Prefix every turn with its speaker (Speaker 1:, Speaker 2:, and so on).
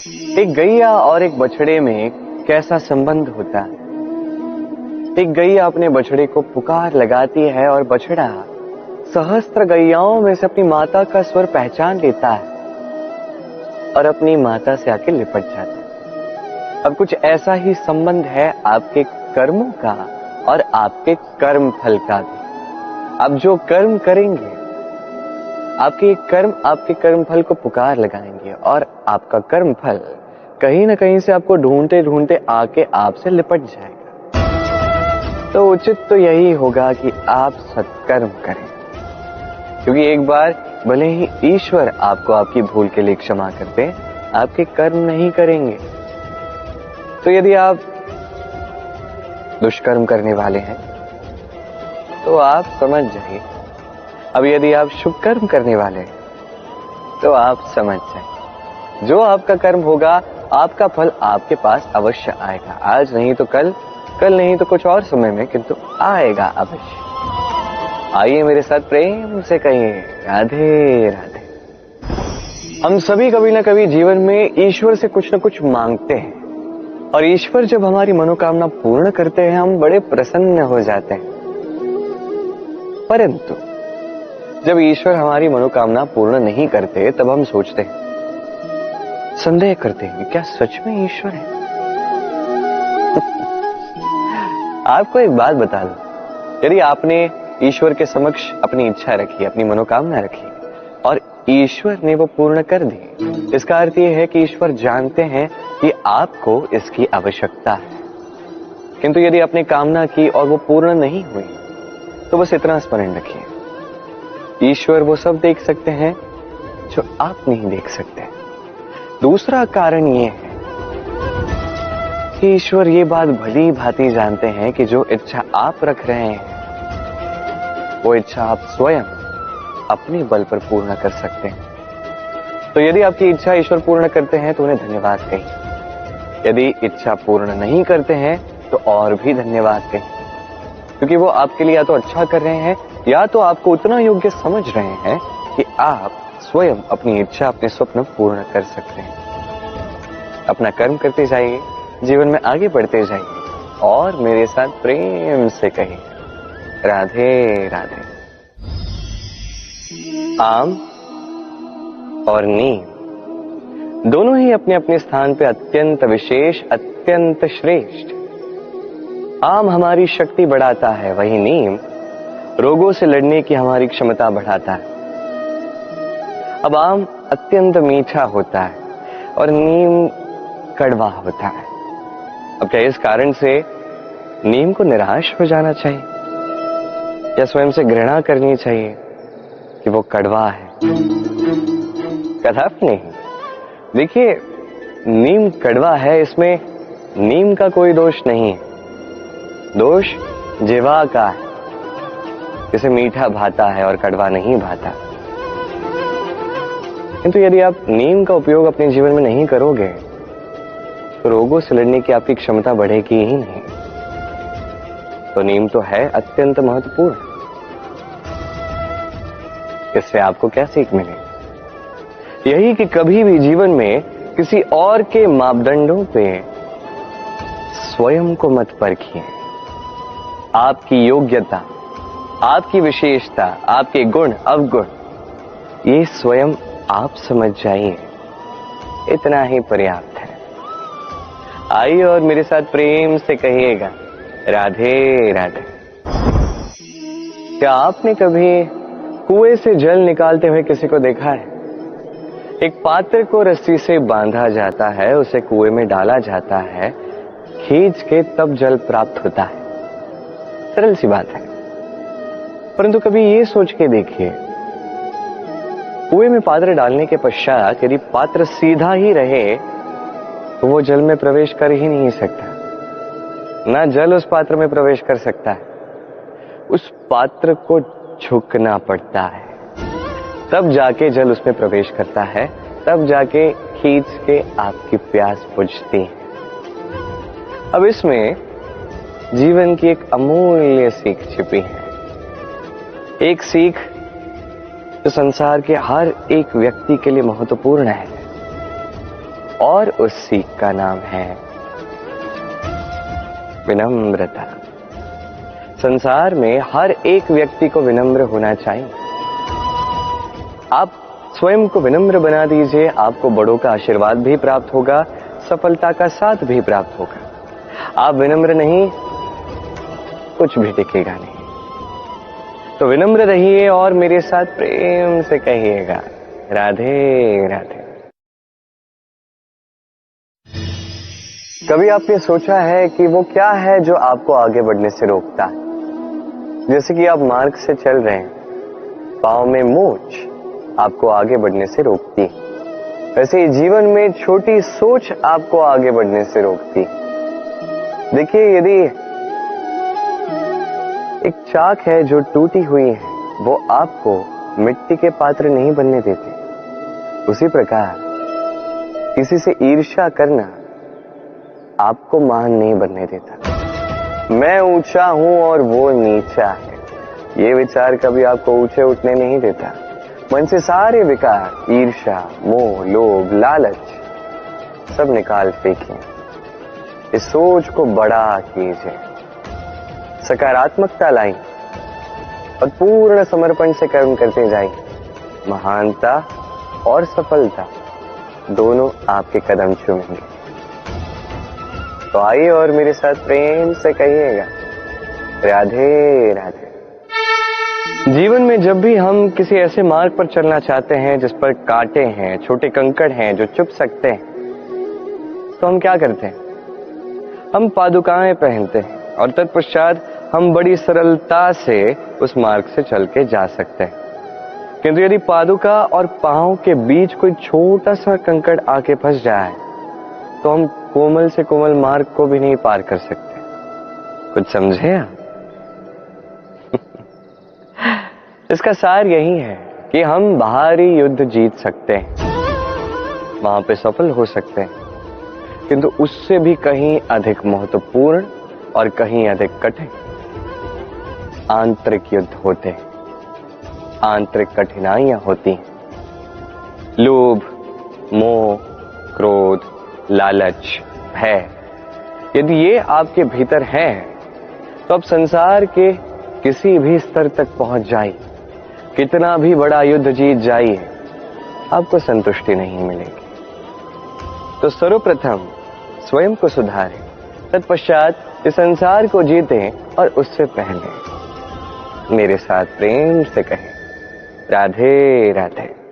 Speaker 1: एक गैया और एक बछड़े में कैसा संबंध होता है। एक गैया अपने बछड़े को पुकार लगाती है और बछड़ा सहस्त्र गैयाओं में से अपनी माता का स्वर पहचान लेता है और अपनी माता से आके लिपट जाता है। अब कुछ ऐसा ही संबंध है आपके कर्मों का और आपके कर्म फल का भी। आप जो कर्म करेंगे, आपके कर्म आपके कर्म फल को पुकार लगाएंगे और आपका कर्म फल कहीं ना कहीं से आपको ढूंढते ढूंढते आके आपसे लिपट जाएगा। तो उचित तो यही होगा कि आप सत्कर्म करें, क्योंकि एक बार भले ही ईश्वर आपको आपकी भूल के लिए क्षमा करते, आपके कर्म नहीं करेंगे। तो यदि आप दुष्कर्म करने वाले हैं तो आप समझ जाइए, अब यदि आप शुभ कर्म करने वाले हैं तो आप समझ जाइए, जो आपका कर्म होगा आपका फल आपके पास अवश्य आएगा। आज नहीं तो कल, कल नहीं तो कुछ और समय में, किंतु आएगा अवश्य। आइए मेरे साथ प्रेम से कहिए राधे राधे। हम सभी कभी ना कभी जीवन में ईश्वर से कुछ ना कुछ मांगते हैं और ईश्वर जब हमारी मनोकामना पूर्ण करते हैं हम बड़े प्रसन्न हो जाते हैं। परंतु जब ईश्वर हमारी मनोकामना पूर्ण नहीं करते तब हम सोचते हैं, संदेह करते हैं, क्या सच में ईश्वर है? आपको एक बात बता दूं, यदि आपने ईश्वर के समक्ष अपनी इच्छा रखी, अपनी मनोकामना रखी और ईश्वर ने वो पूर्ण कर दी, इसका अर्थ यह है कि ईश्वर जानते हैं कि आपको इसकी आवश्यकता है। किंतु यदि आपने कामना की और वो पूर्ण नहीं हुई तो बस इतना स्मरण रखिए, ईश्वर वो सब देख सकते हैं जो आप नहीं देख सकते। दूसरा कारण ये है कि ईश्वर ये बात भली भांति जानते हैं कि जो इच्छा आप रख रहे हैं वो इच्छा आप स्वयं अपने बल पर पूर्ण कर सकते हैं। तो यदि आपकी इच्छा ईश्वर पूर्ण करते हैं तो उन्हें धन्यवाद कहिए, यदि इच्छा पूर्ण नहीं करते हैं तो और भी धन्यवाद कहिए, क्योंकि वो आपके लिए या तो अच्छा कर रहे हैं या तो आपको उतना योग्य समझ रहे हैं कि आप स्वयं अपनी इच्छा, अपने स्वप्न पूर्ण कर सकते हैं। अपना कर्म करते जाइए, जीवन में आगे बढ़ते जाइए और मेरे साथ प्रेम से कहिए राधे राधे। आम और नीम दोनों ही अपने अपने स्थान पे अत्यंत विशेष, अत्यंत श्रेष्ठ। आम हमारी शक्ति बढ़ाता है, वही नीम रोगों से लड़ने की हमारी क्षमता बढ़ाता है। अब आम अत्यंत मीठा होता है और नीम कड़वा होता है। अब क्या इस कारण से नीम को निराश हो जाना चाहिए या स्वयं से घृणा करनी चाहिए कि वो कड़वा है? कदापि नहीं। देखिए, नीम कड़वा है, इसमें नीम का कोई दोष नहीं है, दोष जिह्वा का है। इसे मीठा भाता है और कड़वा नहीं भाता। किंतु यदि आप नीम का उपयोग अपने जीवन में नहीं करोगे तो रोगों से लड़ने की आपकी क्षमता बढ़ेगी ही नहीं। तो नीम तो है अत्यंत महत्वपूर्ण। इससे आपको क्या सीख मिलेगी? यही कि कभी भी जीवन में किसी और के मापदंडों पे स्वयं को मत परखिए। आपकी योग्यता, आपकी विशेषता, आपके गुण अवगुण, ये स्वयं आप समझ जाइए, इतना ही पर्याप्त है। आइए और मेरे साथ प्रेम से कहिएगा राधे राधे। क्या आपने कभी कुएं से जल निकालते हुए किसी को देखा है? एक पात्र को रस्सी से बांधा जाता है, उसे कुएं में डाला जाता है, खींच के तब जल प्राप्त होता है। सरल सी बात है। परंतु कभी ये सोच के देखिए, कुएं में पात्र डालने के पश्चात यदि पात्र सीधा ही रहे तो वो जल में प्रवेश कर ही नहीं सकता, ना जल उस पात्र में प्रवेश कर सकता है। उस पात्र को झुकना पड़ता है, तब जाके जल उसमें प्रवेश करता है, तब जाके खींच के आपकी प्यास बुझती है। अब इसमें जीवन की एक अमूल्य सीख छिपी है, एक सीख जो संसार के हर एक व्यक्ति के लिए महत्वपूर्ण है। और उस सीख का नाम है विनम्रता। संसार में हर एक व्यक्ति को विनम्र होना चाहिए। आप स्वयं को विनम्र बना दीजिए, आपको बड़ों का आशीर्वाद भी प्राप्त होगा, सफलता का साथ भी प्राप्त होगा। आप विनम्र नहीं, कुछ भी दिखेगा नहीं। तो विनम्र रहिए और मेरे साथ प्रेम से कहिएगा, राधे राधे। कभी आपने सोचा है कि वो क्या है जो आपको आगे बढ़ने से रोकता है? जैसे कि आप मार्ग से चल रहे हैं, पांव में मोच आपको आगे बढ़ने से रोकती है। वैसे ही जीवन में छोटी सोच आपको आगे बढ़ने से रोकती है। देखिए, यदि एक चाक है जो टूटी हुई है, वो आपको मिट्टी के पात्र नहीं बनने देते। उसी प्रकार किसी से ईर्ष्या करना आपको महान नहीं बनने देता। मैं ऊंचा हूं और वो नीचा है, ये विचार कभी आपको ऊंचे उठने नहीं देता। मन से सारे विकार, ईर्ष्या, मोह, लोभ, लालच सब निकाल फेंकिए। इस सोच को बड़ा कीजिए, सकारात्मकता लाइए और पूर्ण समर्पण से कर्म करते जाइए। महानता और सफलता दोनों आपके कदम चूमेंगे। तो आइए और मेरे साथ प्रेम से कहिएगा, राधे राधे। जीवन में जब भी हम किसी ऐसे मार्ग पर चलना चाहते हैं जिस पर कांटे हैं, छोटे कंकड़ हैं जो चुभ सकते हैं, तो हम क्या करते हैं? हम पादुकाएं पहनते हैं और तत्पश्चात हम बड़ी सरलता से उस मार्ग से चल के जा सकते हैं। किंतु यदि पादुका और पांव के बीच कोई छोटा सा कंकड़ आके फंस जाए तो हम कोमल से कोमल मार्ग को भी नहीं पार कर सकते। कुछ समझे आप? इसका सार यही है कि हम बाहरी युद्ध जीत सकते हैं, वहां पे सफल हो सकते हैं, किंतु उससे भी कहीं अधिक महत्वपूर्ण और कहीं अधिक कठिन आंतरिक युद्ध होते हैं, आंतरिक कठिनाइयां होती हैं। लोभ, मोह, क्रोध, लालच, भय, यदि ये आपके भीतर है तो आप संसार के किसी भी स्तर तक पहुंच जाइए, कितना भी बड़ा युद्ध जीत जाइए, आपको संतुष्टि नहीं मिलेगी। तो सर्वप्रथम स्वयं को सुधारें, तत्पश्चात इस संसार को जीतें और उससे पहले मेरे साथ प्रेम से कहें, राधे राधे।